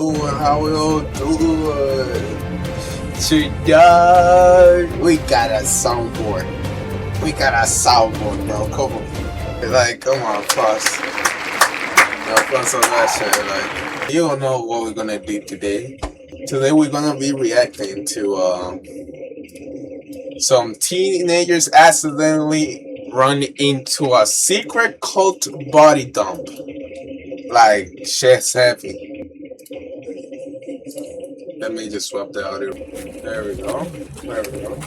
How we all doing? Today we got a soundboard. We got a soundboard, bro. Come on, like, come on, plus. No, plus on that shit. Like, you don't know what we're gonna do today. Today we're gonna be reacting to some teenagers accidentally run into a secret cult body dump. Like, shit's heavy. Let me just swap the audio. There we go. There we go.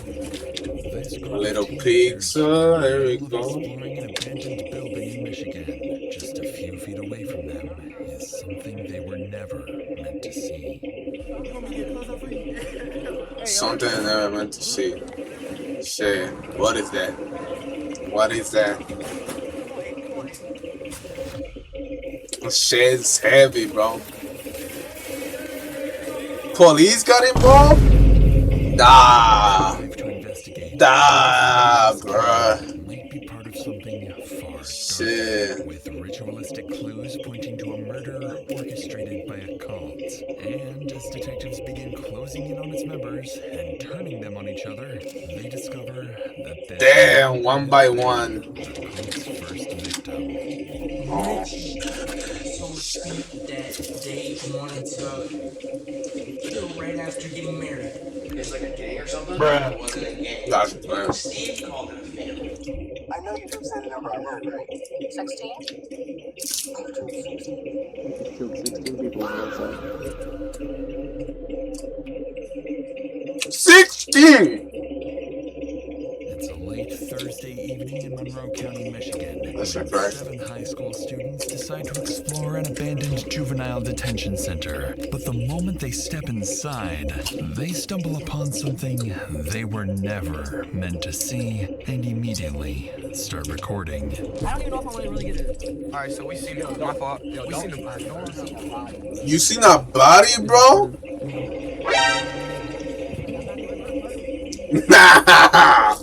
A little pizza. There we go. Exploring an abandoned building in Michigan, just a few feet away from them, is something they were never meant to see. Something I never meant to see. Shit. What is that? What is that? Shit's heavy, bro. Police got involved? Nah, bruh. Might be part of something far Shit. with ritualistic clues pointing to a murder orchestrated by a cult. And as detectives begin closing in on its members and turning them on each other, they discover that this Damn, one by one. the cult's first victim. Oh. So sweet that they wanted to kill right after getting married. It's like a gang or something? Bruh. It wasn't a gang. That's bad. Steve called it a family. I know you took the number I heard, right? 16? Killed 16 people on one side. 16! It's a late Thursday evening in Monroe County, Michigan. That's a fact. 7 high school students decide to explore an abandoned juvenile detention center. But the moment they step inside, they stumble upon something they were never meant to see and immediately start recording. I don't even know if I want to really get it. Alright, so we seen it. My fault. We seen the body. You seen a body, bro? Nah!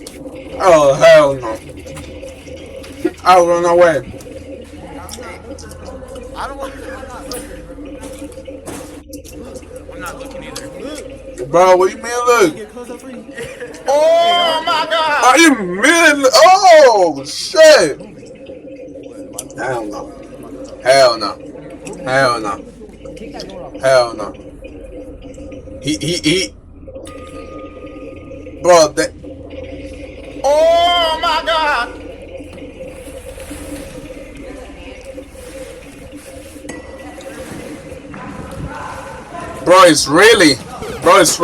Oh, hell no. I'll run away. I don't want I'm not looking either. Bro, what do you mean look? Oh my god! Are you mean? Oh, shit! Hell no. Hell no. Hell no. Hell no. He. Bro, that. Oh my god! Bro, it's really. Bro, it's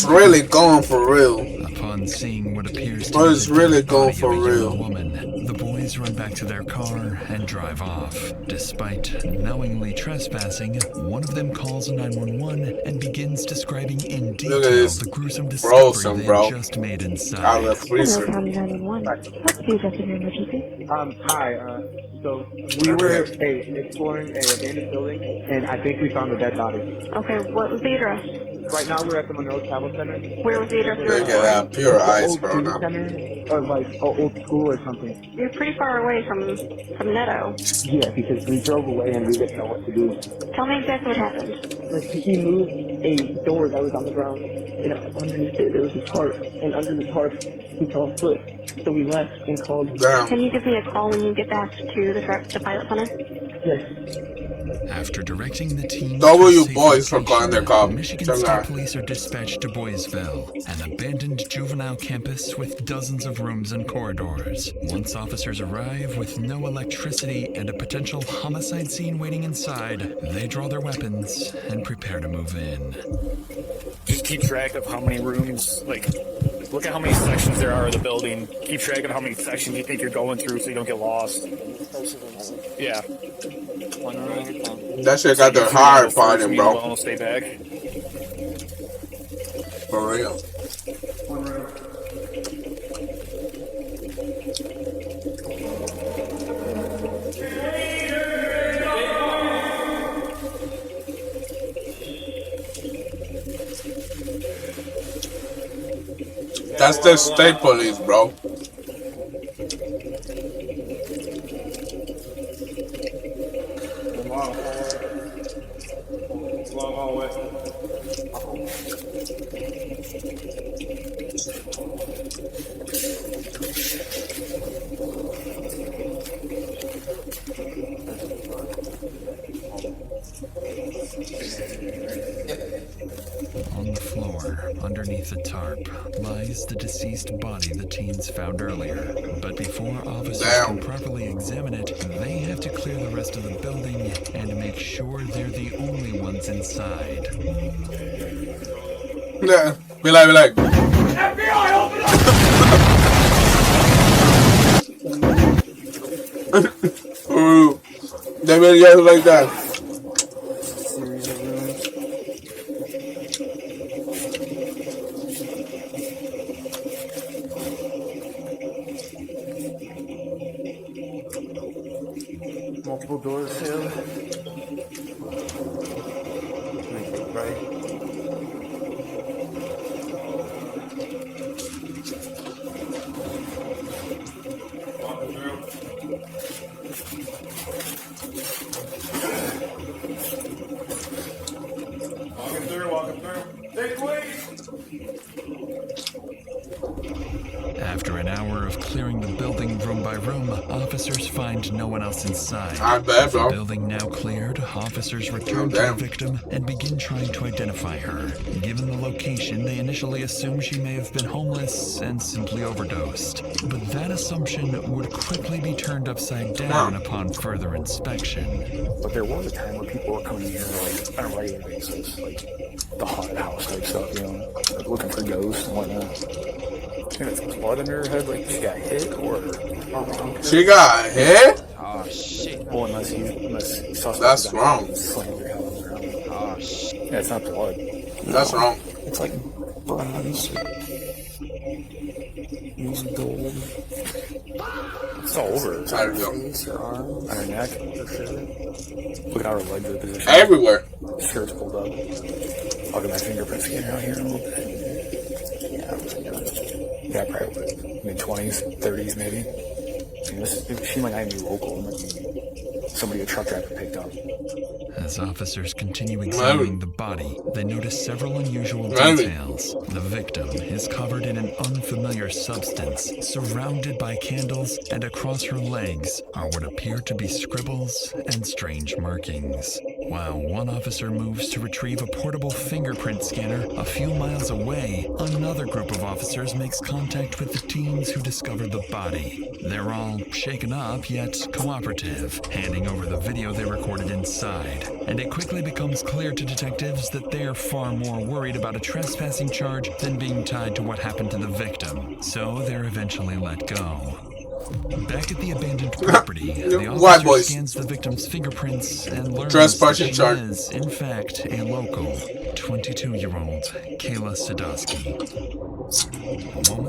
really going for real. Upon seeing what appears to Bro, be it's the really dead going body for of a real. young woman, the boys run back to their car and drive off. Despite knowingly trespassing, one of them calls 911 and begins describing in detail this. the gruesome Frozen, discovery bro. they just made Out inside. of the freezer. County 911. What's the address of your emergency? Hi, so we were exploring an abandoned building, and I think we found a dead body. Okay, what was the address? Right now we're at the Monroe Travel Center. Where was the address? They can have pure eyes, Old bro. student Now. center, or like an old school or something. You're pretty far away from Netto. Yeah, because we drove away and we didn't know what to do. Tell me exactly what happened. Like, he moved a door that was on the ground, and underneath it there was a tarp, and under the tarp he saw a foot. So we left and called. Can Damn. you give me a call when you get back to the pilot center? Yes. After directing the team Double to a you safe boys for location, calling their cop. Michigan Tell State that. Police are dispatched to Boysville, an abandoned juvenile campus with dozens of rooms and corridors. Once officers arrive with no electricity and a potential homicide scene waiting inside, they draw their weapons and prepare to move in. Just keep track of how many rooms, like, look at how many sections there are of the building. Keep track of how many sections you think you're going through so you don't get lost. Yeah. That shit got the hard parting, bro. I'll stay back. For real. That's the state police, bro. It's a long hallway. On the floor, underneath the tarp, lies the deceased body the teens found earlier. But before officers can properly examine it, they have to clear the rest of the building and make sure they're the only ones inside. Yeah, be like. FBI, open up! Ooh, they really yell like that. Series of rooms. Multiple doors too. Right. Walking through. Take wait! After an hour of clearing the building room by room, officers find no one else inside. Not bad, bro. The building now cleared, officers return to the victim and begin trying to identify her. Given the location, they initially assume she may have been homeless and simply overdosed. But that assumption would quickly be turned upside down upon further inspection. But there was a time where people were coming here like on a regular basis, like the haunted house type stuff, you know, like looking for ghosts and whatnot. And it's blood in her head, like she got hit or. She got hit? Oh shit. Well, unless you saw something. That's wrong. Slammed your head on the ground. Oh shit. Yeah, it's not blood. That's wrong. It's like bronze. Use gold. It's all over. I don't know. Face, your arm. On her neck, for sure. Look at how her legs are positioned. Everywhere. Shirt's pulled up. I'll get my fingerprint scanner out here in a little bit. Yeah, probably mid-20s, 30s maybe. I mean, she might not even be local. It might be somebody a truck driver picked up. As officers continue examining the body, they notice several unusual details. The victim is covered in an unfamiliar substance, surrounded by candles, and across her legs are what appear to be scribbles and strange markings. While one officer moves to retrieve a portable fingerprint scanner a few miles away, another group of officers makes contact with the teens who discovered the body. They're all shaken up yet cooperative, handing over the video they recorded inside. And it quickly becomes clear to detectives that they're far more worried about a trespassing charge than being tied to what happened to the victim. So they're eventually let go. Back at the abandoned property, the officer scans the victim's fingerprints and learns that she is, in fact, a local 22-year-old Kayla Sadowski.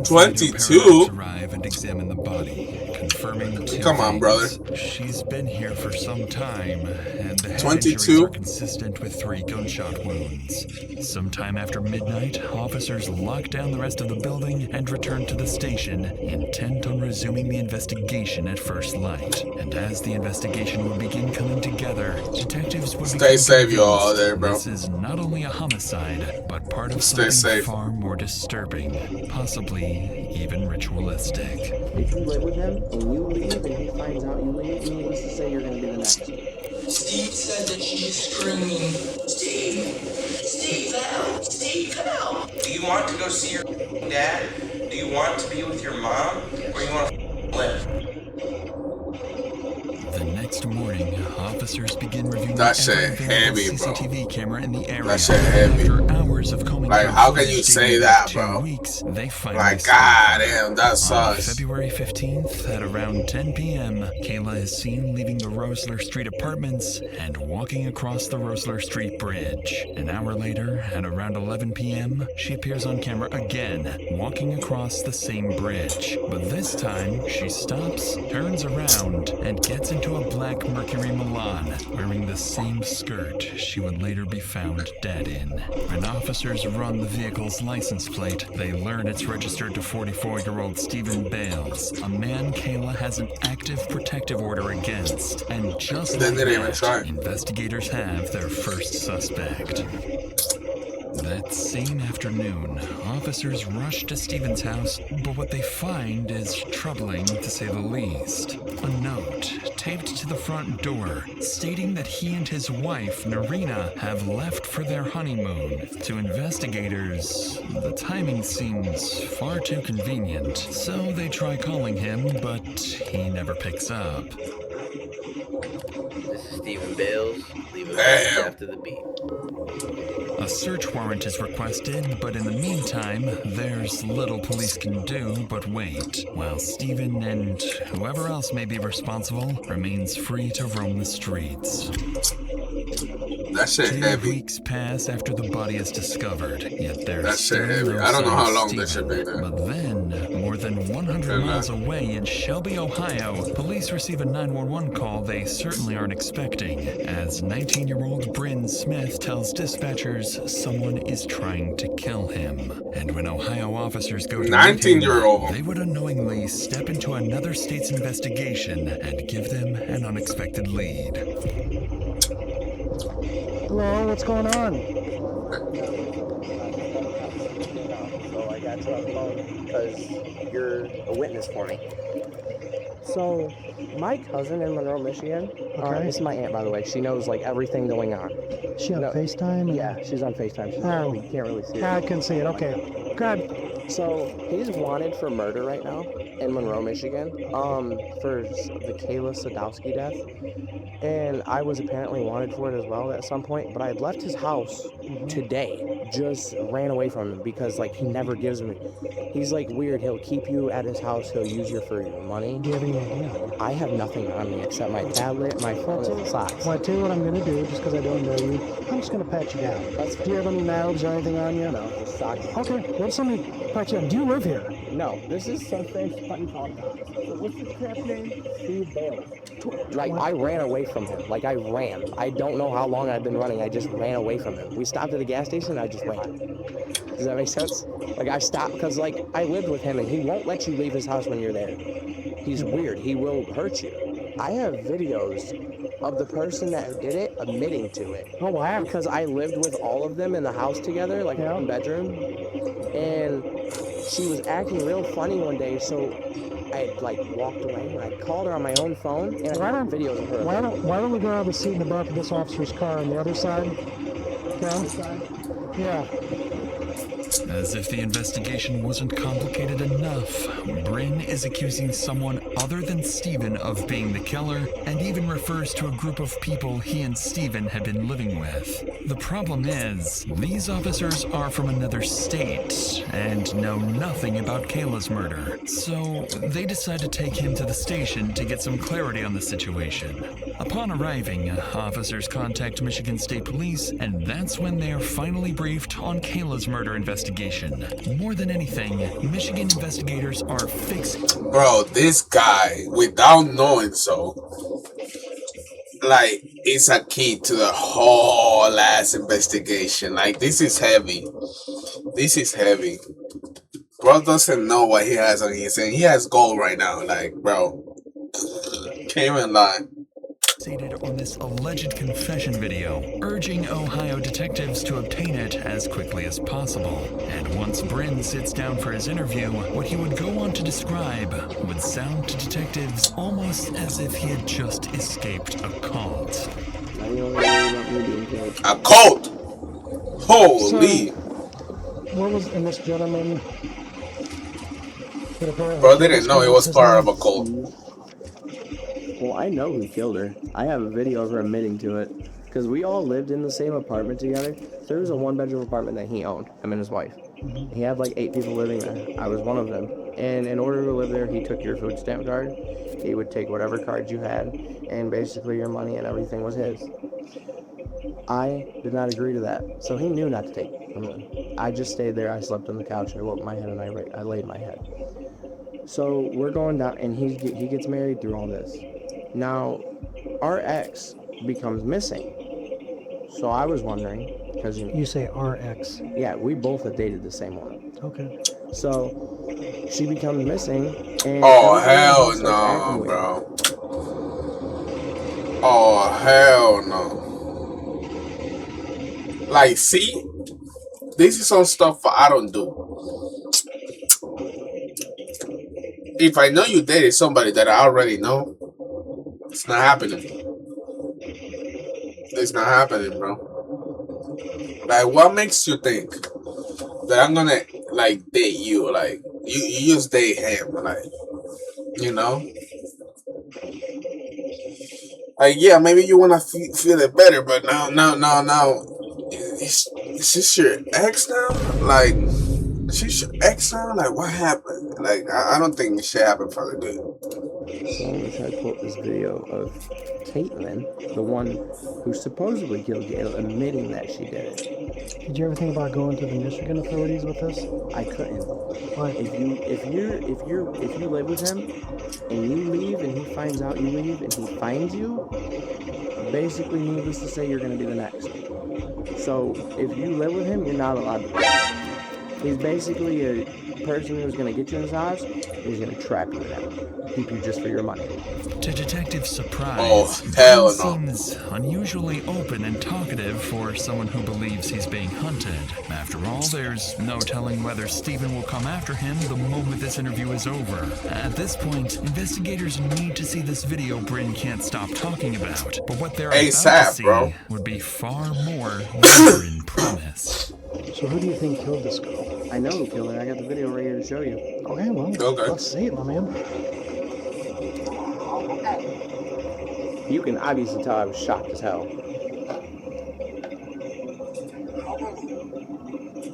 22? Arrive and examine the body, confirming the two Come on, brother. She's been here for some time, and the head 22? injuries are consistent with 3 gunshot wounds. Sometime after midnight, officers lock down the rest of the building and return to the station, intent on resuming the investigation at first light. And as the investigation would begin coming together, detectives would Stay safe, you all there, bro. This is not only a homicide, but part of something far more disturbing, possibly even ritualistic. If you live with him and you leave and he finds out you leave, needless to say you're going to be the next. Steve said that she's screaming, Steve! Steve, help! Steve, help! Do you want to go see your dad? Do you want to be with your mom? Or you want to live? The next morning, officers begin reviewing That shit every heavy, available bro. CCTV camera in the area. That shit heavy. After hours of combing Like, through how can footage you say dating that, back 2 bro? weeks, they finally Like, stop. goddamn, that On sucks. February 15th at around 10 p.m., Kayla is seen leaving the Rosler Street apartments and walking across the Rosler Street Bridge. An hour later, at around 11 p.m., she appears on camera again, walking across the same bridge. But this time, she stops, turns around, and gets into a black Mercury Milan. on, wearing the same skirt she would later be found dead in. When officers run the vehicle's license plate, they learn it's registered to 44-year-old Stephen Bales, a man Kayla has an active protective order against. And just like that, investigators have their first suspect. That same afternoon, officers rush to Stephen's house, but what they find is troubling to say the least. A note taped to the front door stating that he and his wife, Narina, have left for their honeymoon. To investigators, the timing seems far too convenient, so they try calling him, but he never picks up. This is Stephen Bales. Leave a message after the beep. A search warrant is requested, but in the meantime, there's little police can do but wait, while Stephen and whoever else may be responsible remains free to roam the streets. That shit 2 heavy. weeks pass after the body is discovered, yet there's That shit still heavy. no I don't know sign how of long this Stephen. should be there. But then, more than 100 miles away in Shelby, Ohio, police receive a 911 call they certainly aren't expecting, as 19-year-old Bryn Smith tells dispatchers someone is trying to kill him. And when Ohio officers go to 19-year-old. they would unknowingly step into another state's investigation and give them an unexpected lead. Hello, what's going on? So I got you on the phone because you're a witness for me. So, my cousin in Monroe, Michigan, this is my aunt, by the way. She knows, like, everything going on. She on FaceTime? Yeah, she's on FaceTime. You can't really see it. I can see it. Okay. Good. So, he's wanted for murder right now in Monroe, Michigan, for the Kayla Sadowski death. And I was apparently wanted for it as well at some point, but I had left his house today, just ran away from him because, like, he never gives me. He's, like, weird. He'll keep you at his house. He'll use you for your money. Do you have any idea? I have nothing on me except my tablet, my phone, and socks. Well, I tell you what I'm going to do, just because I don't know you. I'm just going to pat you down. Do you have any knives or anything on you? No, just socks. Okay, what if somebody pat you down? Do you live here? No, this is some fancy button called what's the crap name? Steve Bales. Like, I ran away from him. Like, I ran. I don't know how long I've been running. I just ran away from him. We stopped at a gas station and I just ran. Does that make sense? Like, I stopped because, like, I lived with him and he won't let you leave his house when you're there. He's weird. He will hurt you. I have videos of the person that did it admitting to it. Oh, wow. Because I lived with all of them in the house together, like one bedroom. And she was acting real funny one day, so I like walked away and I called her on my own phone and I got videos of her. Why don't we grab a seat in the back of this officer's car on the other side? Okay? Yeah. As if the investigation wasn't complicated enough, Bryn is accusing someone other than Stephen of being the killer and even refers to a group of people he and Stephen had been living with. The problem is, these officers are from another state and know nothing about Kayla's murder, so they decide to take him to the station to get some clarity on the situation. Upon arriving, officers contact Michigan State Police, and that's when they are finally briefed on Kayla's murder investigation. More than anything, Michigan investigators are fixing. Bro, this guy, without knowing so, like, it's a key to the whole ass investigation. Like, this is heavy. This is heavy. Bro doesn't know what he has on his hand. He has gold right now. Like, bro, can't even lie. On this alleged confession video, urging Ohio detectives to obtain it as quickly as possible. And once Bryn sits down for his interview, what he would go on to describe would sound to detectives almost as if he had just escaped a cult. A cult? Holy! So, what was in this gentleman? Bro didn't know it was part of a cult. Well, I know who killed her. I have a video of her admitting to it. Because we all lived in the same apartment together. There was a one-bedroom apartment that he owned, him and his wife. He had like 8 people living there. I was one of them. And in order to live there, he took your food stamp card. He would take whatever cards you had, and basically your money and everything was his. I did not agree to that, so he knew not to take it from me. I just stayed there. I slept on the couch. I woke my head and I laid my head. So we're going down, and he gets married through all this. Now, our ex becomes missing. So I was wondering, because You say RX. yeah, we both have dated the same one. Okay. So she becomes missing, and Oh everybody in the hell house starts acting no, weird. bro. Oh hell no. Like, see, this is some stuff I don't do. If I know you dated somebody that I already know, it's not happening. It's not happening, bro. Like, what makes you think that I'm gonna like date you? Like, you just date him, like, you know? Like, yeah, maybe you wanna feel it better, but now, is this your ex now? Like, she's your ex now? Like, what happened? Like, I don't think this shit happened for the good. So I'm gonna try to pull up this video of Caitlin, the one who supposedly killed Gail, admitting that she did it. Did you ever think about going to the Michigan authorities with this? I couldn't. Why? If you live with him and you leave and he finds out you leave and he finds you, basically needless to say you're gonna be the next. So if you live with him, you're not allowed to. He's basically a person who's gonna get you in his house and he's gonna trap you in it. Keep you just for your money. To Detective's surprise, Oh, hell Ben no. seems unusually open and talkative for someone who believes he's being hunted. After all, there's no telling whether Stephen will come after him the moment this interview is over. At this point, investigators need to see this video Bryn can't stop talking about. But what they're about to ASAP, see bro. would be far more than Bryn promised. So who do you think killed this girl? I know who killed her. I got the video right here to show you. Okay, well, Okay. let's see it, my man. You can obviously tell I was shocked as hell.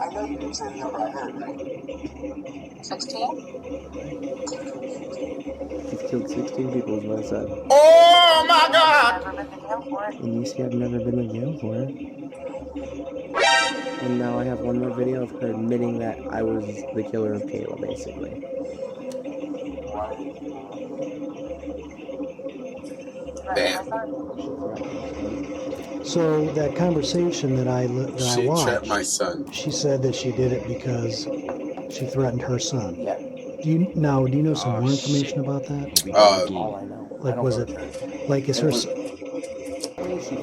I know you didn't say the number I heard, right? 16? She's killed 16 people is what I said. Oh my god! And you see I've never been with Gail for it. And now I have one more video of her admitting that I was the killer of Kayla, basically. Damn. So that conversation that I She trapped my watched, son. she said that she did it because she threatened her son. Yeah. Do you know some more information about that? All I know. Like, was it, like, is her, She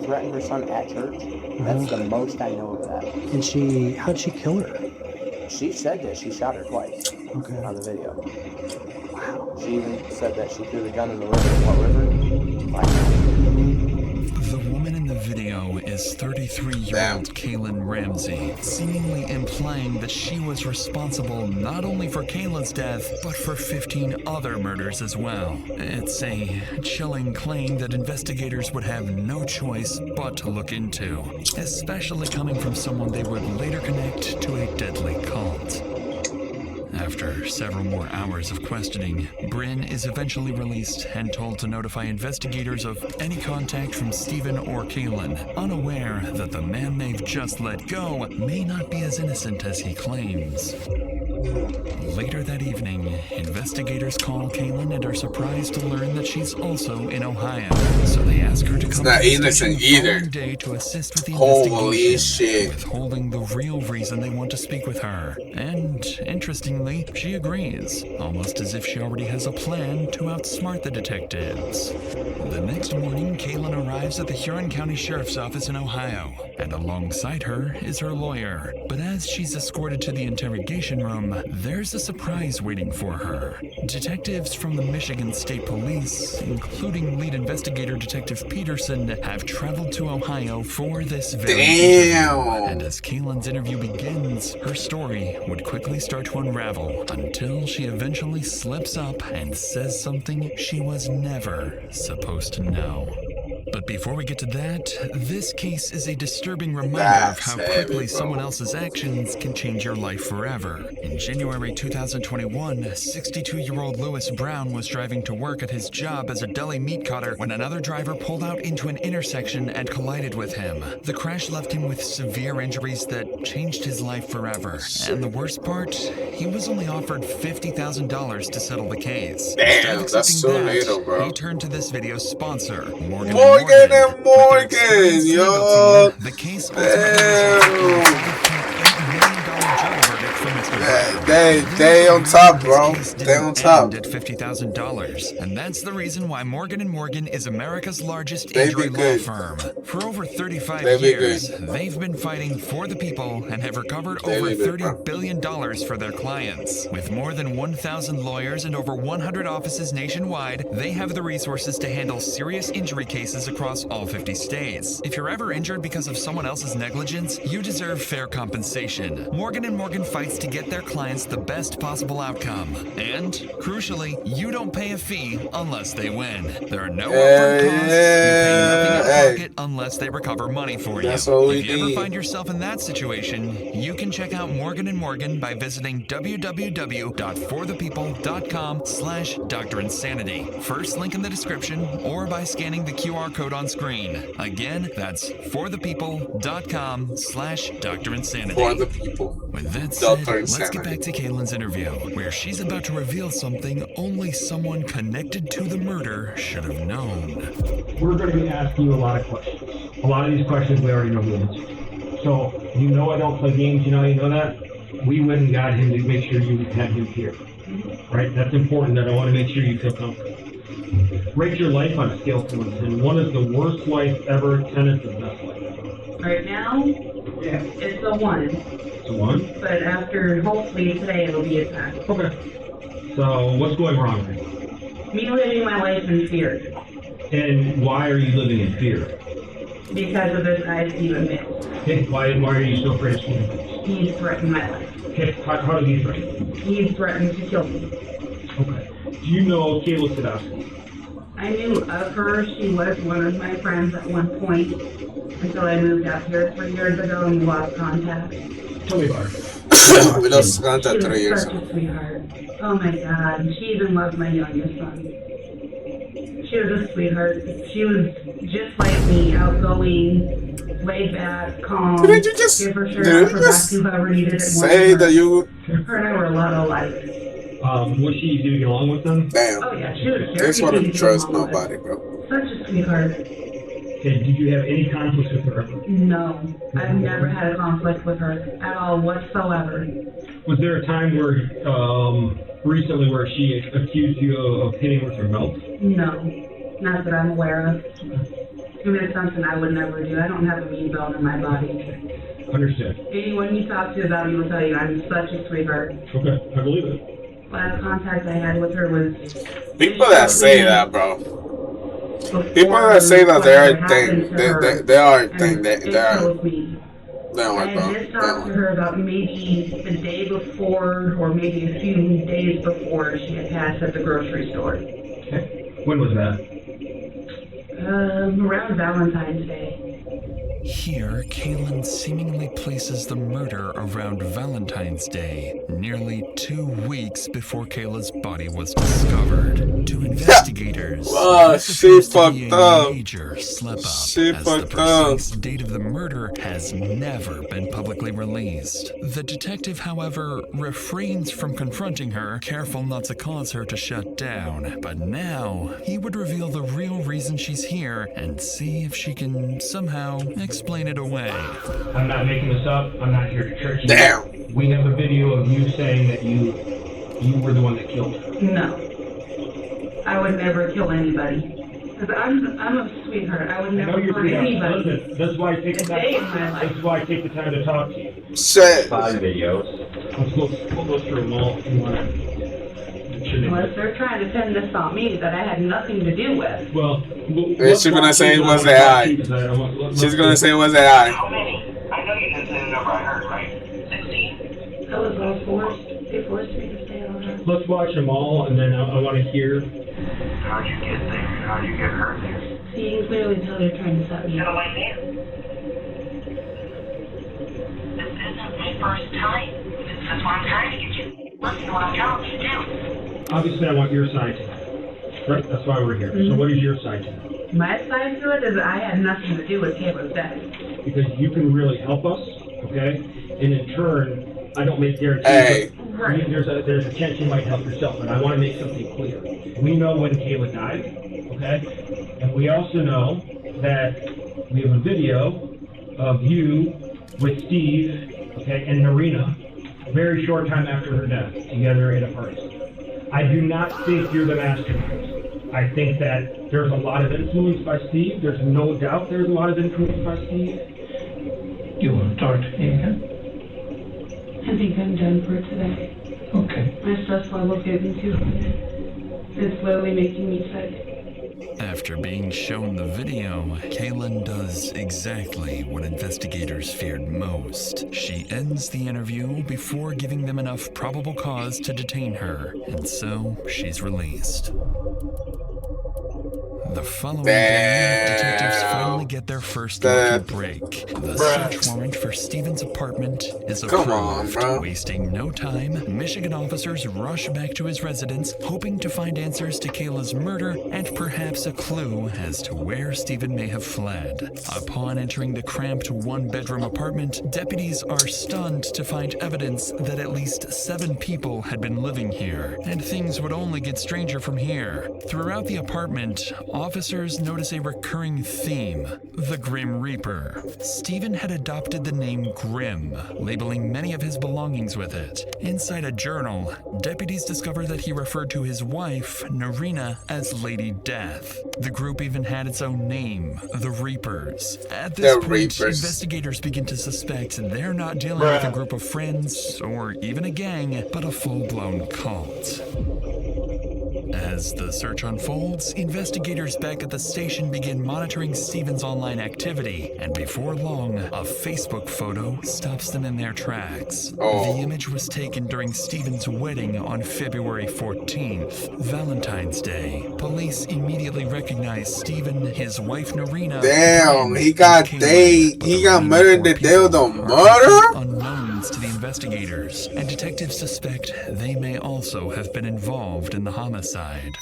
threatened her son at church. That's the most I know of that. and how'd she kill her? She said that she shot her twice Okay. on the video. Wow. She even said that she threw the gun in the river. What river? The woman in the video is 33-year-old Kaylin Ramsey, seemingly implying that she was responsible not only for Kayla's death, but for 15 other murders as well. It's a chilling claim that investigators would have no choice but to look into, especially coming from someone they would later connect to a deadly cult. After several more hours of questioning, Bryn is eventually released and told to notify investigators of any contact from Stephen or Kaylin, unaware that the man they've just let go may not be as innocent as he claims. Later that evening, investigators call Kaylin and are surprised to learn that she's also in Ohio. So they ask her to come not to the innocent station the either. following day to assist with the Holy investigation, shit. withholding the real reason they want to speak with her. And interestingly, she agrees, almost as if she already has a plan to outsmart the detectives. The next morning, Kaylin arrives at the Huron County Sheriff's Office in Ohio, and alongside her is her lawyer. But as she's escorted to the interrogation room, there's a surprise waiting for her. Detectives from the Michigan State Police, including lead investigator Detective Peterson, have traveled to Ohio for this very interview. And as Kaylin's interview begins, her story would quickly start to unravel until she eventually slips up and says something she was never supposed to know. But before we get to that, this case is a disturbing reminder of how quickly someone else's actions can change your life forever. In January 2021, 62-year-old Lewis Brown was driving to work at his job as a deli meat cutter when another driver pulled out into an intersection and collided with him. The crash left him with severe injuries that changed his life forever. And the worst part, he was only offered $50,000 to settle the case. Damn, Instead of that's accepting so that, little, bro. he turned to this video's sponsor, Morgan Morgan Morgan and Morgan, yo. The case ultimately they on top, bro. They on top. At $50,000, and that's the reason why Morgan & Morgan is America's largest They injury be law good. firm. For over 35 They be years, good. they've been fighting for the people and have recovered They over be good, $30 billion for their clients. With more than 1,000 lawyers and over 100 offices nationwide, they have the resources to handle serious injury cases across all 50 states. If you're ever injured because of someone else's negligence, you deserve fair compensation. Morgan & Morgan fights to get their clients the best possible outcome. And, crucially, you don't pay a fee unless they win. There are no upfront costs. You pay nothing out of pocket unless they recover money for you. That's what we If you ever need. find yourself in that situation, you can check out Morgan & Morgan by visiting www.forthepeople.com/Dr. Insanity. First link in the description or by scanning the QR code on screen. Again, that's forthepeople.com/Dr. Insanity. For the people. With that said, Dr. let's get Insanity. back to Caitlin's interview, where she's about to reveal something only someone connected to the murder should have known. We're going to be asking you a lot of questions. A lot of these questions we already know the answer. So, you know I don't play games, you know that? We went and got him to make sure you had him here. Right? That's important, that I want to make sure you feel comfortable. Rate your life on a scale of 1 to 10. 1 is the worst life ever, 10 is the best life ever. Right now, it's a 1. It's a 1? But after, hopefully today, it'll be a 10. Okay. So, what's going wrong here? Me living my life in fear. And why are you living in fear? Because of this guy, Stephen Mills. Okay, why are you so afraid of Stephen Mills? He's threatened my life. Okay, how did he threaten? He's threatened to kill me. Okay. Do you know Kayla Sadowski? I knew of her. She was one of my friends at one point until I moved out here 3 years ago and we lost contact. Tell me about her. We lost contact 3 years She was ago. such a sweetheart. Oh my God. She even loved my youngest son. She was a sweetheart. She was just like me, outgoing, laid back, calm. Didn't you just, give her shirt didn't off you her back just to whoever needed it more say than that her. you... Her and I were a lot alike. Was she easy to get along with them? Damn. Oh yeah, she was very This one easy don't to trust get along with. nobody, bro. Such a sweetheart. Okay, did you have any conflicts with her ever? No, I've never had a conflict with her at all whatsoever. Was there a time where, recently where she accused you of hitting with her belt? No, not that I'm aware of. I mean, it's something I would never do. I don't have a mean bone in my body. Understood. Anyone you talk to about me will tell you I'm such a sweetheart. Okay, I believe it. Last contact I had with her was... People that say that, bro. People that say that they are a thing. They are a thing. They are... me. They don't I work, bro. had just talked to her about maybe the day before or maybe a few days before she had passed at the grocery store. Okay. When was that? Around Valentine's Day. Here, Caitlin seemingly places the murder around Valentine's Day, nearly 2 weeks before Kayla's body was discovered. To investigators, this she appears to be fucked a up. major slip-up, She as the fucked up. precise date of the murder has never been publicly released. The detective, however, refrains from confronting her, careful not to cause her to shut down. But now, he would reveal the real reason she's here and see if she can somehow explain it away. I'm not making this up. I'm not here to trick you. Damn. We have a video of you saying that you were the one that killed her. No. I would never kill anybody. Because I'm a sweetheart. I would I know never you're hurt free. anybody. Listen, that's why I take the A day in my time. life. That's why I take the time to talk to you. Shit. 5 videos. We'll go through them all if you want to. Unless they're trying to pin this on me that I had nothing to do with. Well, She's gonna say it was AI. She's gonna say it was AI. How many? I know you didn't say the number I heard, right? 16? I was all forced. They forced me to stay on her. Let's watch them all, and then I want to hear. How'd you get there? How'd you get hurt there? So you can clearly tell they're trying to set me Get up. away there. This isn't my first time. This is what I'm trying to get you. Listen to what I'm telling you to do. Obviously, I want your side to it. Right? That's why we're here. So what is your side to it? My side to it is I had nothing to do with Kayla's death. Because you can really help us, okay? And in turn, I don't make guarantees. Hey. But there's a chance you might help yourself, and I want to make something clear. We know when Kayla died, okay? And we also know that we have a video of you with Steve, okay, and Narina, a very short time after her death, together at a party. I do not think you're the mastermind. I think that there's a lot of influence by Steve. There's no doubt there's a lot of influence by Steve. You want to talk to me again? I think I'm done for today. Okay. My stress level's getting too high. It's literally making me sick. After being shown the video, Kaylin does exactly what investigators feared most. She ends the interview before giving them enough probable cause to detain her, and so she's released. The following day, detectives finally get their first lucky break. The search warrant for Steven's apartment is approved. Wasting no time, Michigan officers rush back to his residence, hoping to find answers to Kayla's murder and perhaps a clue as to where Steven may have fled. Upon entering the cramped one-bedroom apartment, deputies are stunned to find evidence that at least 7 people had been living here, and things would only get stranger from here. Throughout the apartment, officers notice a recurring theme: the Grim Reaper. Steven had adopted the name Grim, labeling many of his belongings with it. Inside a journal, deputies discover that he referred to his wife, Narina, as Lady Death. The group even had its own name, the Reapers. At this point, investigators begin to suspect they're not dealing with a group of friends or even a gang, but a full-blown cult. As the search unfolds, investigators back at the station begin monitoring Steven's online activity, and before long, a Facebook photo stops them in their tracks. The image was taken during Steven's wedding on February 14th, Valentine's Day. Police immediately recognize Steven, his wife Narina. Damn, he got murdered the day of the murder? Unknowns to the investigators, and detectives suspect they may also have been involved in the homicide.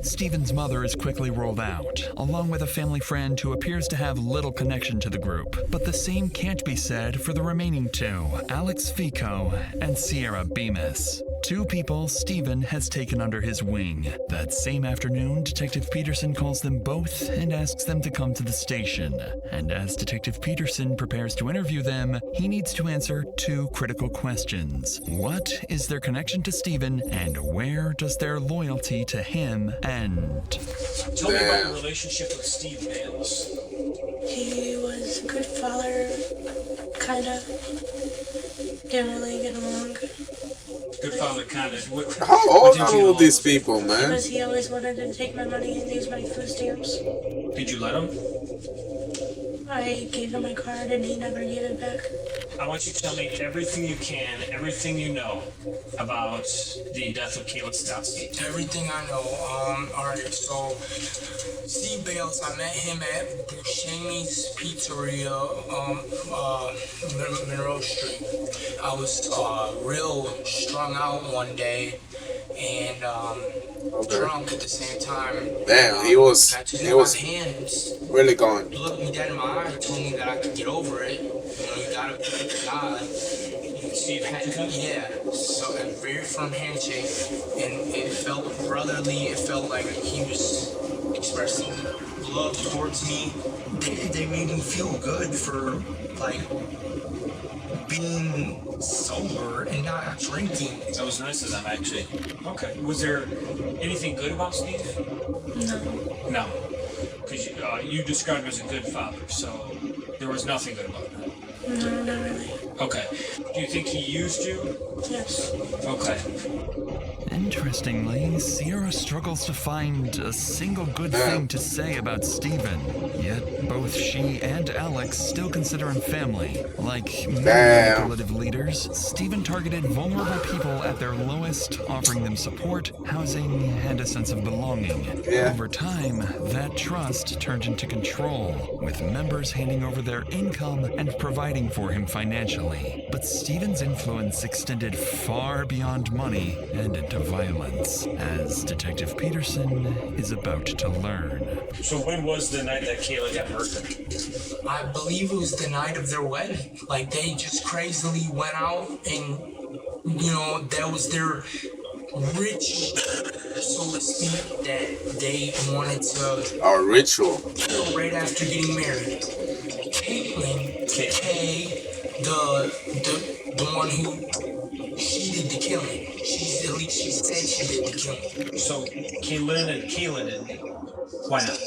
Steven's mother is quickly rolled out, along with a family friend who appears to have little connection to the group. But the same can't be said for the remaining 2, Alex Fico and Sierra Bemis. 2 people Steven has taken under his wing. That same afternoon, Detective Peterson calls them both and asks them to come to the station. And as Detective Peterson prepares to interview them, he needs to answer 2 critical questions. What is their connection to Steven, and where does their loyalty to him end? Tell me about your relationship with Steve Bales. He was a good father, kinda. Didn't really get along. Good father, kinda. How old are all these people, man? Because he always wanted to take my money and use my food stamps. Did you let him? I gave him my card and he never gave it back. I want you to tell me everything you can, everything you know about the death of Kayla Stosky. Everything I know. Alright, so Steve Bales, I met him at Buscemi's Pizzeria, Monroe Street. I was real strung out one day and drunk at the same time. Damn, he was hands, really gone. He looked me dead in my eye, told me that I could get over it. You know, you gotta pray to God. Yeah, so a very firm handshake, and it felt brotherly. It felt like he was expressing love towards me. They made me feel good for like being sober and not drinking. That was nice of them, actually. Okay. Was there anything good about Steve? No. No. Because you described him as a good father, so there was nothing good about him. No, not really. Okay. Do you think he used you? Yes. Okay. Interestingly, Sierra struggles to find a single good thing to say about Steven. Yet both she and Alex still consider him family. Like many manipulative leaders, Steven targeted vulnerable people at their lowest, offering them support, housing, and a sense of belonging. Over time, that trust turned into control, with members handing over their income and providing for him financially. But Steven's influence extended far beyond money and into violence, as Detective Peterson is about to learn. So when was the night that Kayla got murdered? I believe it was the night of their wedding. Like, they just crazily went out and, you know, that was their ritual, so to speak, that they wanted to. A ritual. Right after getting married. Caitlyn, Kay, the one who she did the killing. At least she said she did the killing. So Caitlyn and Kayla didn't. Why not?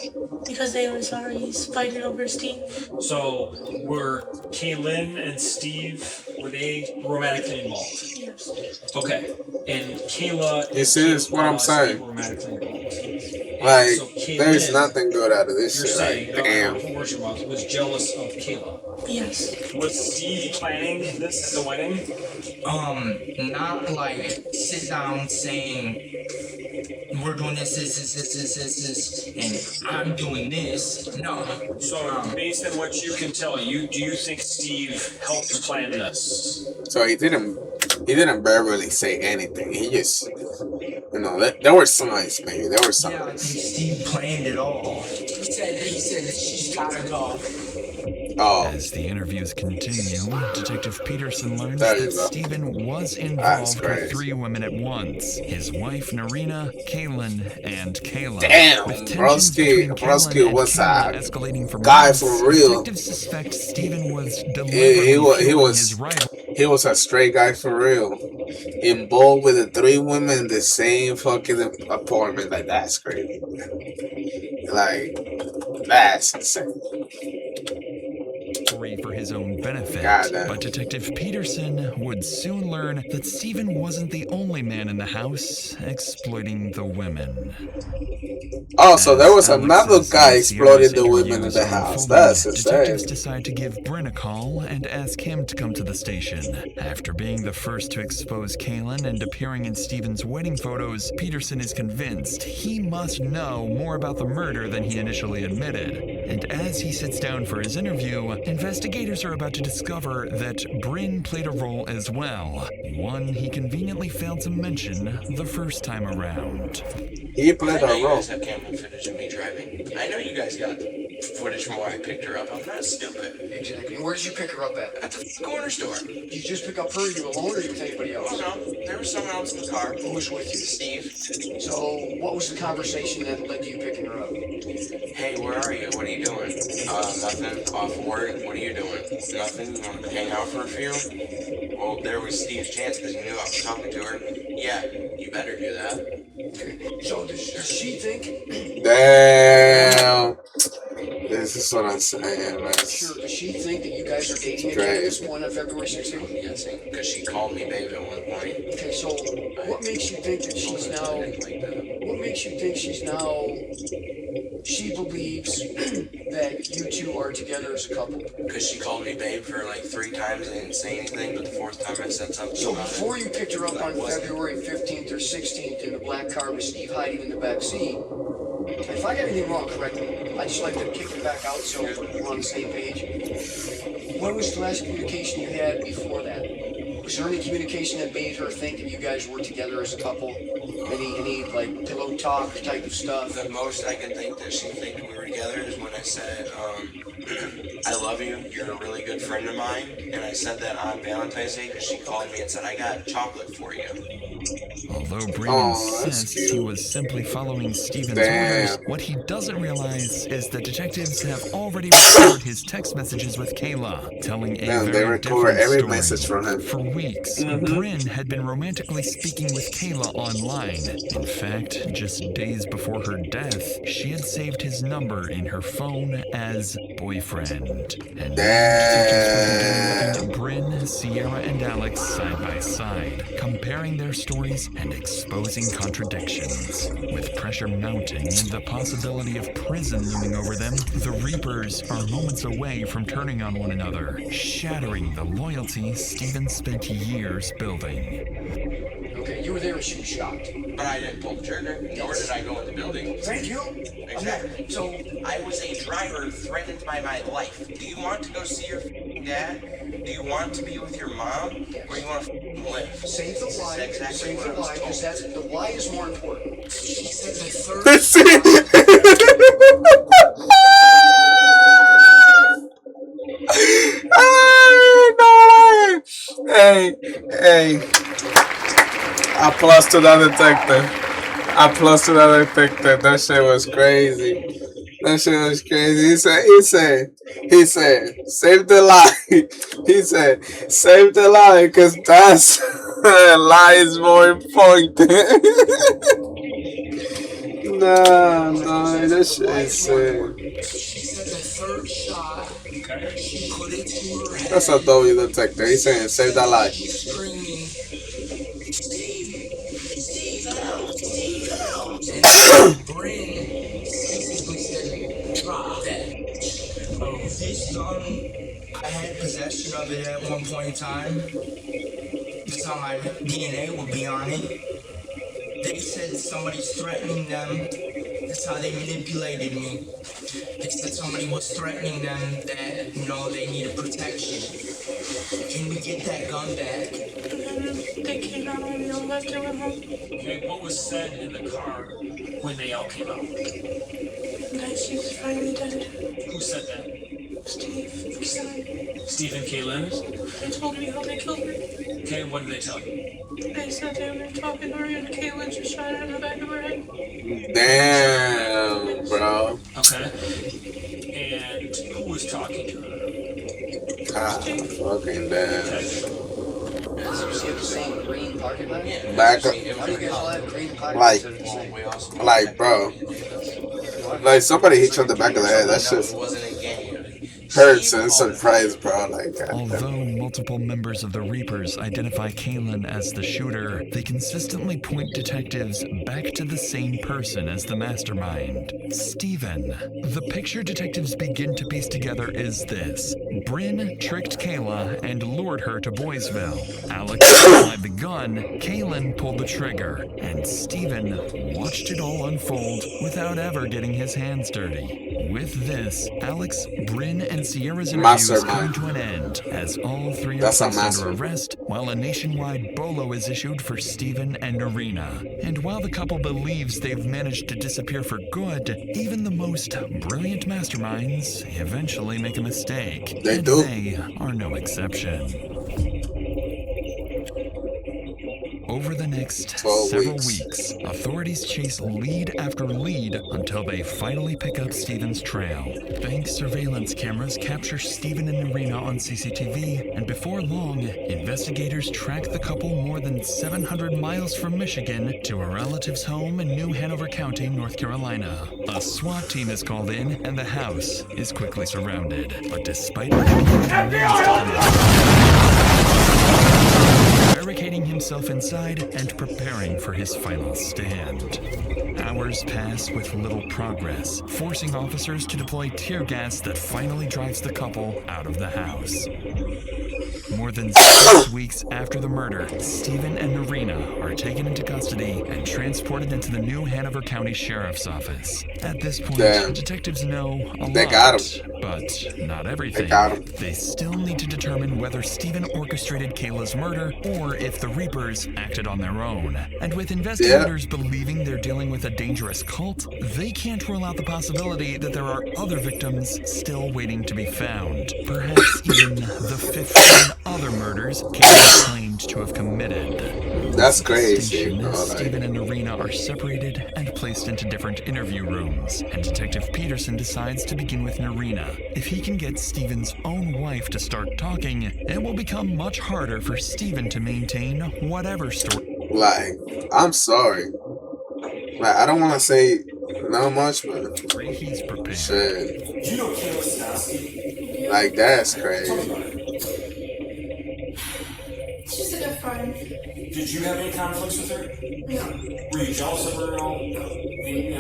Because they was already fighting over Steve. So were Kaylin and Steve, were they romantically involved? Yes. Okay. And Kayla and This is what I'm saying. Steve romantically involved. Like, so there's nothing good out of this you're shit. saying, Like, damn. who was jealous of Kayla? Yes. Was Steve planning this at the wedding? Not like sit down saying we're doing this, and I'm doing this. No. So based on what you can tell, do you think Steve helped plan this? So he didn't barely say anything. He just, there were signs, maybe. There were signs. Yeah, I think Steve planned it all. He said that she's gotta go. Oh. As the interviews continue, Detective Peterson learns that Stephen was involved with 3 women at once. His wife, Narina, Kaylin, and Kayla. Damn, broski was a guy for real. Detectives suspect Stephen was he was a straight guy for real. Involved with the 3 women in the same fucking apartment. Like, that's crazy. Like, that's insane. For his own benefit, but Detective Peterson would soon learn that Stephen wasn't the only man in the house exploiting the women. Oh, so there was another guy exploiting the women in the house. That's insane. Detectives decide to give Bryn a call and ask him to come to the station. After being the first to expose Kaylin and appearing in Stephen's wedding photos, Peterson is convinced he must know more about the murder than he initially admitted. And as he sits down for his interview, investigators are about to discover that Bryn played a role as well, one he conveniently failed to mention the first time around. He played a role. You guys have camera footage of me driving. I know you guys got footage from where I picked her up. I'm not stupid. Exactly. Where did you pick her up at? At the corner store. Did you just pick up her? You alone, or you with anybody else? Oh no, there was someone else in the car. Who was with you? Steve. So, what was the conversation that led to you picking her up? Hey, where are you? What are you doing? Nothing. Off work. What are you doing? Nothing. You want to hang out for a few? Well, there was Steve's chance because he knew I was talking to her. Yeah, you better do that. Okay. So does she think? Damn. This is what I'm saying, man. Sure. Does she think that you guys are dating each other at this point on February 16th? I'm guessing because she called me babe at one point. Okay. So what makes you think that she's now? What makes you think she's now? She believes that you two are together as a couple. Because she called me babe for like 3 times and didn't say anything, but the 4th time I said something. So before you picked her up on February 15th or 16th in the black car with Steve hiding in the back seat, if I got anything wrong, correct me. I just like to kick it back out so we're on the same page. What was the last communication you had before that? Was there any communication that made her think that you guys were together as a couple? Any like pillow talk type of stuff? The most I can think that she think we were together is when I said, I love you, you're a really good friend of mine, and I said that on Valentine's Day because she called me and said, I got chocolate for you. Although Bryn insists he was simply following Stephen's orders, what he doesn't realize is that detectives have already recovered his text messages with Kayla, telling a very different story. Message from him. For weeks, Bryn had been romantically speaking with Kayla online. In fact, just days before her death, she had saved his number in her phone as boyfriend. And detectives were looking at Bryn, Sierra, and Alex side by side, comparing their stories and exposing contradictions. With pressure mounting and the possibility of prison looming over them, the Reapers are moments away from turning on one another, shattering the loyalty Stephen spent years building. Okay, you were there and she was shocked. But I didn't pull the trigger, nor did I go in the building. Thank you. Exactly. So I was a driver threatened by my life. Do you want to go see your dad? Do you want to be with your mom? Or you want to live? Save the lie. Exactly Save what the I was lie, because told. the lie is more important. She said the third. Hey, Applause to the detective. Applause to the detective. That shit was crazy. That shit was crazy. He said, save the lie. He said, save the lie, cause that's lie is more important. Nah, that shit is insane. She said the third shot, she put it to her head. That's a W detector. He's saying, save that lie. She's screaming, Steve, help, Steve, help. And Bryn basically said, drop that. This gun, I had possession of it at one point in time. That's how my DNA would be on it. They said somebody's threatening them. That's how they manipulated me. They said somebody was threatening them that, they needed protection. Can we get that gun back? They came out when we all left and went home. Okay, what was said in the car when they all came out? That she's finally dead. Who said that? Steve, Steve and Kaylin? they told me how they killed her. Okay, what did they tell you? They said they were talking to her and Kaylin just shot her in the back of her head. Damn, bro. Okay. And who was talking to her? God, fucking damn. Does you see the same green parking lot? Back up. How do you guys all have green parking lots? Like, bro. Like, somebody hit you on the back of the head. That shit hurts and surprise, bro. Like, although multiple members of the Reapers identify Kaylin as the shooter, they consistently point detectives back to the same person as the mastermind, Steven. The picture detectives begin to piece together is this. Bryn tricked Kayla and lured her to Boysville. Alex supplied the gun, Kaylin pulled the trigger, and Steven watched it all unfold without ever getting his hands dirty. With this, Alex, Bryn, and Sierra's interviews come to an end as all three are placed under arrest, while a nationwide bolo is issued for Steven and Irina. And while the couple believes they've managed to disappear for good, even the most brilliant masterminds eventually make a mistake. They do. They are no exception. Over the next several weeks, authorities chase lead after lead until they finally pick up Steven's trail. Bank surveillance cameras capture Steven and Irina on CCTV, and before long, investigators track the couple more than 700 miles from Michigan to a relative's home in New Hanover County, North Carolina. A SWAT team is called in, and the house is quickly surrounded. But despite barricading himself inside and preparing for his final stand. Hours pass with little progress, forcing officers to deploy tear gas that finally drives the couple out of the house. More than 6 weeks after the murder, Steven and Irina are taken into custody and transported into the New Hanover County Sheriff's Office. At this point, detectives know a lot, got him. But not everything. They got him. They still need to determine whether Steven orchestrated Kayla's murder or if the Reapers acted on their own. And with investigators believing they're dealing with a dangerous cult, they can't rule out the possibility that there are other victims still waiting to be found. Perhaps even the 15 other murders Kayla claimed to have committed. That's crazy. Steven and Irina are separated and placed into different interview rooms, and Detective Peterson decides to begin with Irina. If he can get Steven's own wife to start talking, it will become much harder for Steven to maintain whatever story. Like, I'm sorry. Like, I don't want to say not much, but he's prepared. Shit. You know Kayla Stasky? Like, that's crazy. She's a good friend. Did you have any conflicts with her? No. Were you jealous of her at all? No.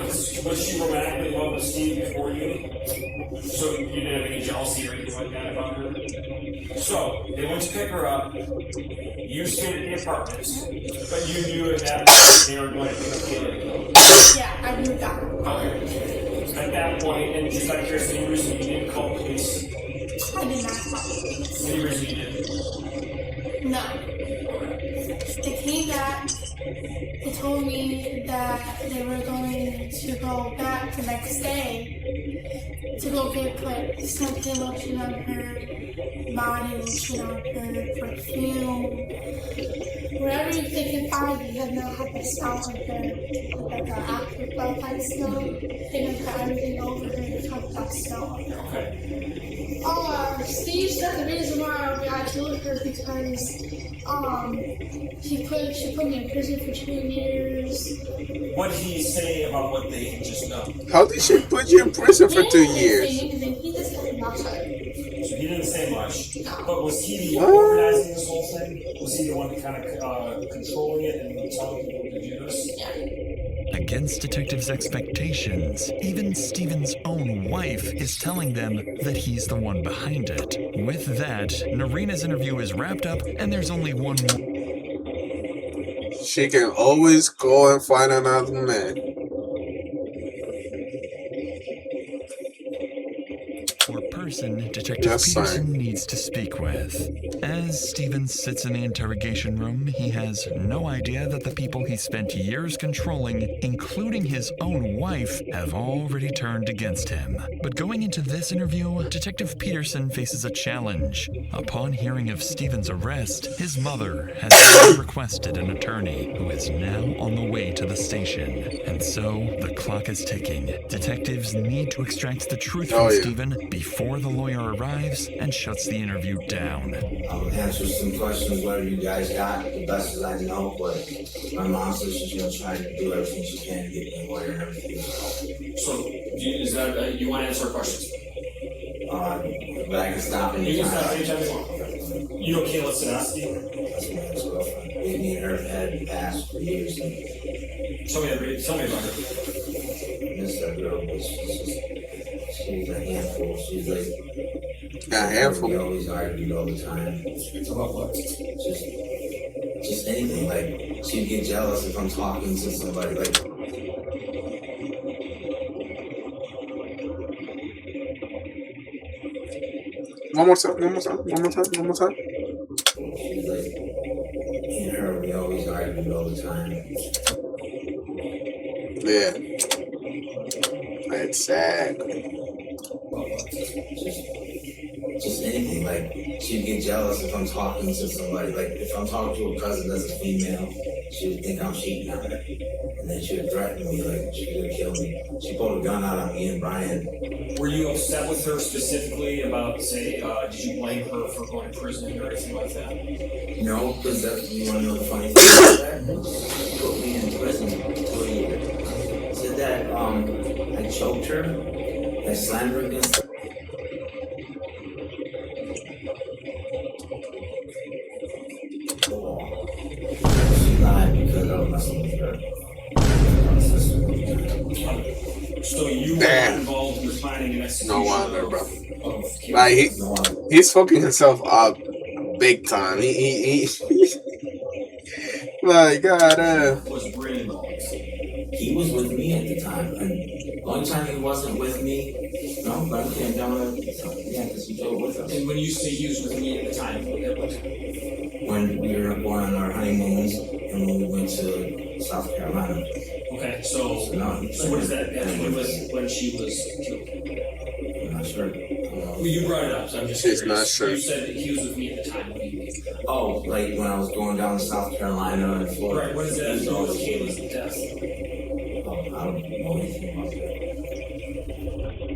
Was she romantically in love with Steve before you? So you didn't have any jealousy or anything like that about her? So, they went to pick her up. You stayed at the apartments, but you knew at that point they were going to pick up Kayla. Yeah, I knew that. Okay. At that point, and just out of curiosity, any reason you didn't call the police? I did not call the police. Any reason you didn't? No. They came back. They told me that they were going to go back the next day to go put something lotion on her body, lotion on her perfume. Wherever they can find, they have not had the smell on her, like the afterflow type smell. They have put everything over her to talk about smell on her. Steve said the reason why I killed her because she put me in prison for 2 years. What did he say about what they had just done? How did she put you in prison for 2 years? He just said much. So he didn't say much. But was he the organizing this whole thing? Was he the one kind of controlling it and telling people to do this? Against detectives' expectations, even Steven's own wife is telling them that he's the one behind it. With that, Narina's interview is wrapped up, and there's only one more. She can always go and find another man. Or person Detective Peterson needs to speak with. As Steven sits in the interrogation room, he has no idea that the people he spent years controlling, including his own wife, have already turned against him. But going into this interview, Detective Peterson faces a challenge. Upon hearing of Steven's arrest, his mother has requested an attorney who is now on the way to the station. And so, the clock is ticking. Detectives need to extract the truth from Steven before the lawyer arrives and shuts the interview down. I'll answer some questions, whatever you guys got, the best as I know, but my mom says she's going to try to do everything she can to get me a lawyer and everything. So, is that, you want to answer questions? But I can stop anytime. You can stop anytime you want. You know Kayla Sadowski? That's my ex-girlfriend. Me and her have had past for years. Tell me about her. I miss that girl, but she's a handful. She's like a handful. We always argued all the time. About what? Just anything. Like she'd get jealous if I'm talking to somebody. Like one more time. She's like, me and her, we always argued all the time. Yeah. It's sad. Just anything, like she'd get jealous if I'm talking to somebody. Like if I'm talking to a cousin that's a female, she would think I'm cheating on her, and then she would threaten me like she would kill me. She pulled a gun out on me and Brian. Were you upset with her specifically about, say, did you blame her for going to prison or anything like that? No, because you want to know the funny thing about that? She put me in prison for a year. Said that I choked her, I slammed her against the wall. She lied because I was messing with her. So you were involved with planning an execution? No wonder, bro. Like he's fucking himself up big time. He like God. Was Bryn involved? He was with me at the time, and the only time he wasn't with me, no, but I came down because he drove with us. And when you say he was with me at the time, what time? When we were going on our honeymoons and when we went to South Carolina. Okay, so what is that? When she was killed? I'm not sure. Well, you brought it up, so I'm just curious. Not sure. You said that he was with me at the time. What do you mean? Oh, like when I was going down to South Carolina and Florida. Right, what does that have to do with Kayla's death? I don't know anything about that.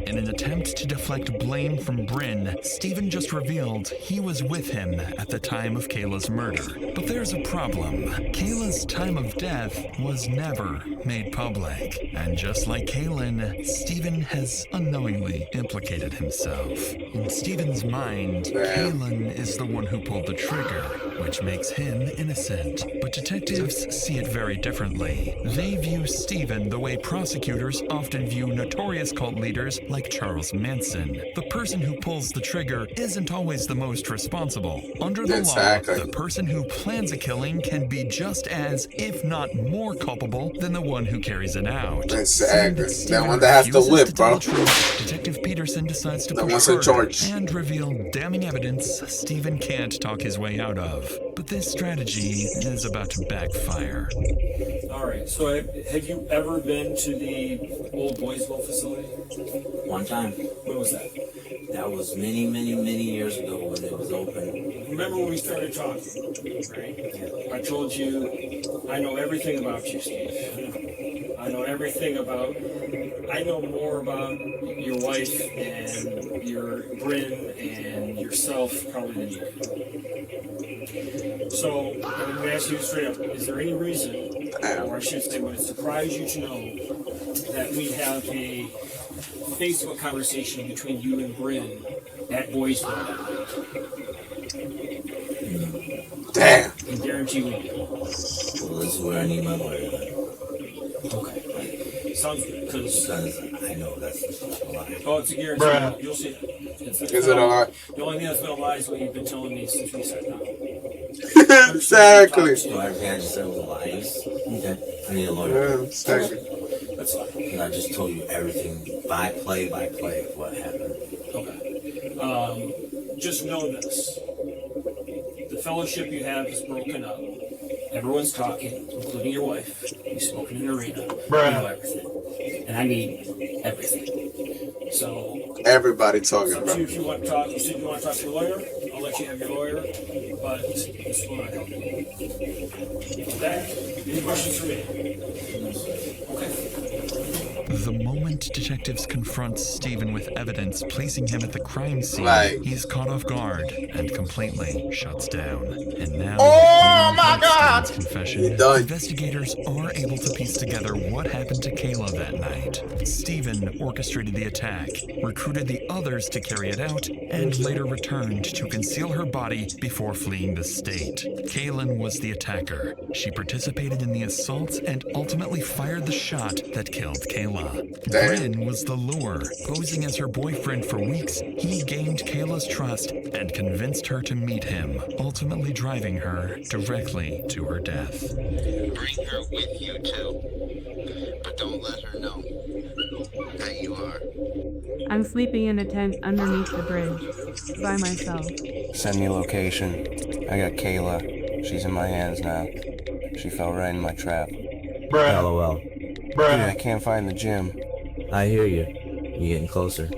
In an attempt to deflect blame from Bryn, Steven just revealed he was with him at the time of Kayla's murder. But there's a problem. Kayla's time of death was never made public. And just like Kaylin, Steven has unknowingly implicated himself. In Steven's mind, Kaylin is the one who pulled the trigger, which makes him innocent. But detectives see it very differently. They view Steven the way prosecutors often view notorious cult leaders like Charles Manson. The person who pulls the trigger isn't always the most responsible. Under the law, the person who plans a killing can be just as, if not more culpable than the one who carries it out. Exactly. That one that has to live, bro. Detective Peterson decides to push harder and reveal damning evidence Steven can't talk his way out of. love. But this strategy is about to backfire. Alright, so have you ever been to the old Boysville facility? One time. When was that? That was many years ago when it was open. Remember when we started talking, right? I told you, I know everything about you, Steve. I know everything about, I know more about your wife and your Bryn and yourself probably than you do. So, I'm going to ask you straight up, is there any reason, or I should say, would it surprise you to know that we have a Facebook conversation between you and Bryn at Boysville that night? Damn. I guarantee we do. Well, this is where I need my lawyer then. Okay. Sounds good, because I know that's a lie. oh, it's a guarantee. Bruh. You'll see it. Is it a lie? The only thing that's been a lie is what you've been telling me since we sat down. Exactly. So everything I just said was a lie. Okay. I need a lawyer. Yeah, exactly. That's fine. And I just told you everything by play of what happened. Okay. Just know this. The fellowship you have is broken up. Everyone's talking, including your wife. You've spoken in Arena. You know everything. And I mean everything. So Everybody talking, it's up bro. to you if you want to talk. You said you want to talk to your lawyer. I'll let you have your lawyer. But this will not help you. Okay? Any questions for me? Okay. The moment detectives confront Steven with evidence placing him at the crime scene, Like- he's caught off guard and completely shuts down. And now, Oh my God! Steven's confession, Done. investigators are able to piece together what happened to Kayla that night. Steven orchestrated the attack, recruited the others to carry it out, and later returned to conceal her body before fleeing the state. Kaylin was the attacker. She participated in the assault and ultimately fired the shot that killed Kayla. Bryn was the lure. Posing as her boyfriend for weeks, he gained Kayla's trust and convinced her to meet him, ultimately driving her directly to her death. Bring her with you too, but don't let her know that you are. I'm sleeping in a tent underneath the bridge, by myself. Send me location. I got Kayla. She's in my hands now. She fell right in my trap. LOL. Dude, I can't find the gym. I hear you. You getting closer.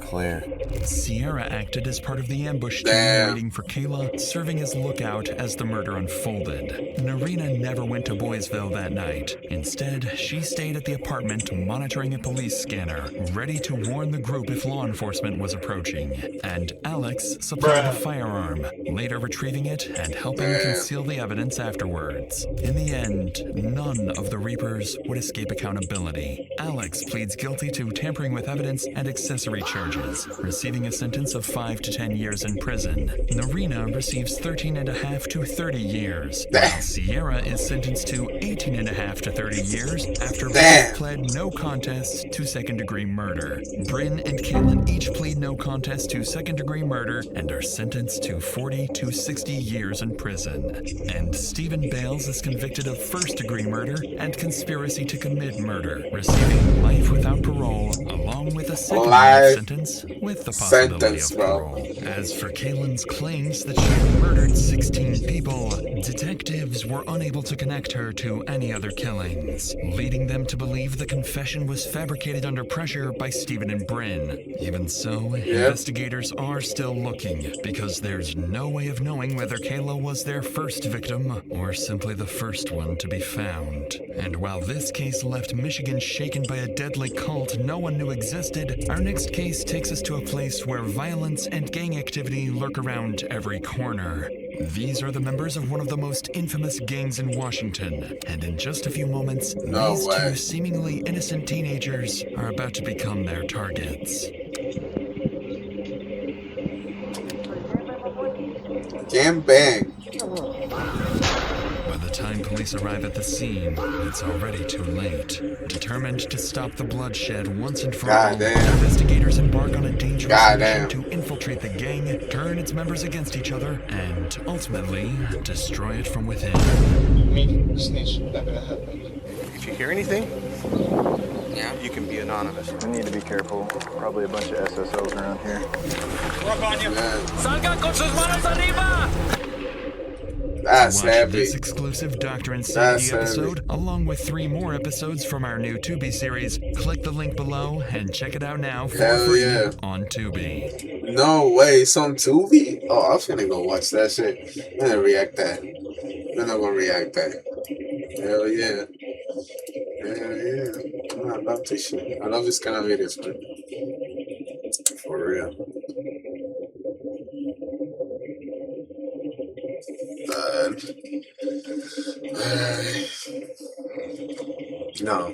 Clear. Sierra acted as part of the ambush team waiting for Kayla, serving as lookout as the murder unfolded. Narina never went to Boysville that night. Instead, she stayed at the apartment monitoring a police scanner, ready to warn the group if law enforcement was approaching. And Alex supplied the firearm, later retrieving it and helping conceal the evidence afterwards. In the end, none of the Reapers would escape accountability. Alex pleads guilty to tampering with evidence and accessory charges, receiving a sentence of 5 to 10 years in prison. Narina receives 13.5 to 30 years, while Sierra is sentenced to 18.5 to 30 years after both pled no contest to second-degree murder. Bryn and Kaylin each plead no contest to second-degree murder and are sentenced to 40 to 60 years in prison. And Stephen Bales is convicted of first-degree murder and conspiracy to commit murder, receiving life without parole, along with a second-degree sentence with the possibility of parole. As for Kaylin's claims that she had murdered 16 people, detectives were unable to connect her to any other killings, leading them to believe the confession was fabricated under pressure by Stephen and Bryn. Even so, investigators are still looking, because there's no way of knowing whether Kayla was their first victim or simply the first one to be found. And while this case left Michigan shaken by a deadly cult no one knew existed, our next case takes us to a place where violence and gang activity lurk around every corner. These are the members of one of the most infamous gangs in Washington, and in just a few moments, these two seemingly innocent teenagers are about to become their targets. Jam bang. By the time police arrive at the scene, it's already too late. Determined to stop the bloodshed once and for all, investigators embark on a dangerous mission to infiltrate the gang, turn its members against each other, and ultimately destroy it from within. If you hear anything, you can be anonymous. We need to be careful. Probably a bunch of SSOs around here. ¡Salgan con sus manos arriba! That's to watch heavy. this exclusive Doctor and That's Sandy episode, along with 3 more episodes from our new Tubi series, click the link below and check it out now for Hell free yeah. on Tubi. No way, some Tubi? Oh, I'm finna go watch that shit. I'm gonna react that. I'm not gonna react that. Hell yeah. Hell yeah. Oh, I love this shit. I love this kind of videos, man. For real. No.